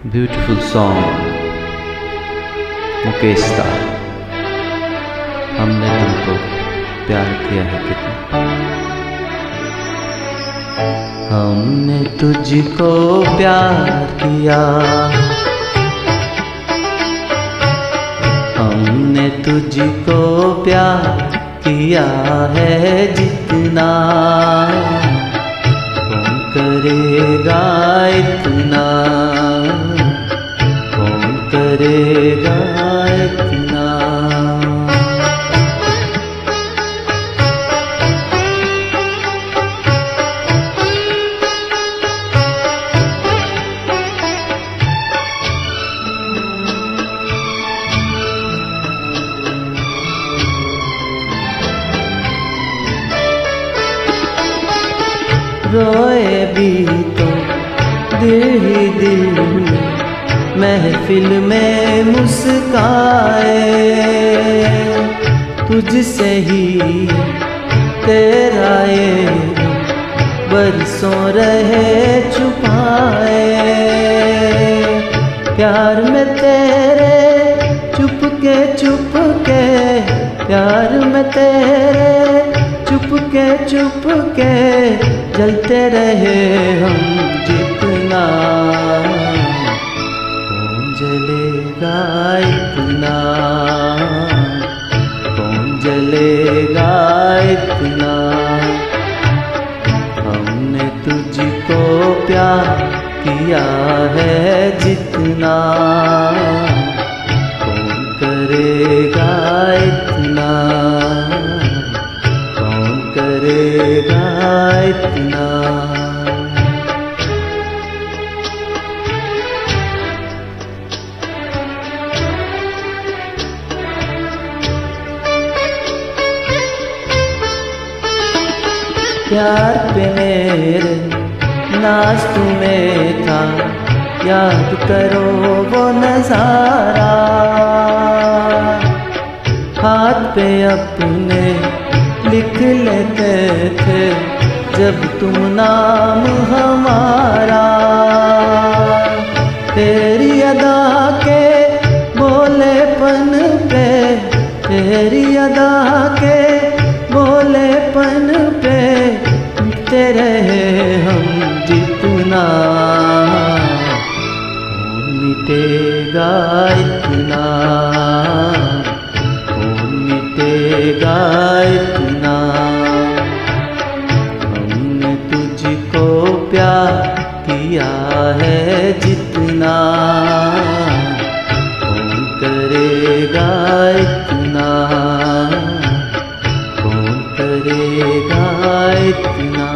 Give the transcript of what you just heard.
Beautiful song Mukesh दा। हमने तुमको प्यार किया है कितना, हमने तुझको प्यार किया, हमने तुझको प्यार किया है जितना, कौन करेगा इतना, कौन करेगा इतना। रोए भी तो दिल ही दिल महफिल में मुस्काए, तुझसे ही तेरा ये बरसों रहे छुपाए। प्यार में तेरे चुपके चुपके, प्यार में तेरे चुपके चुपके जलते रहे हम जितना, कौन जलेगा इतना, कौन जलेगा इतना। हमने तुझको प्यार किया है जितना, कौन करेगा इतना, कौन करेगा इतना। प्यार पे मेरे नाज तुम्हें था, याद करो वो नजारा, हाथ पे अपने लिख लेते थे जब तुम नाम हमारा। तेरी अदा के बोलेपन पे, तेरी अदा के बोलेपन पे मिटते रहे हम जितना, कौन मिटेगा इतना, कौन मिटेगा इतना। हमने तुझको प्यार किया है जितना, कौन करेगा इतना, कौन करेगा इतना।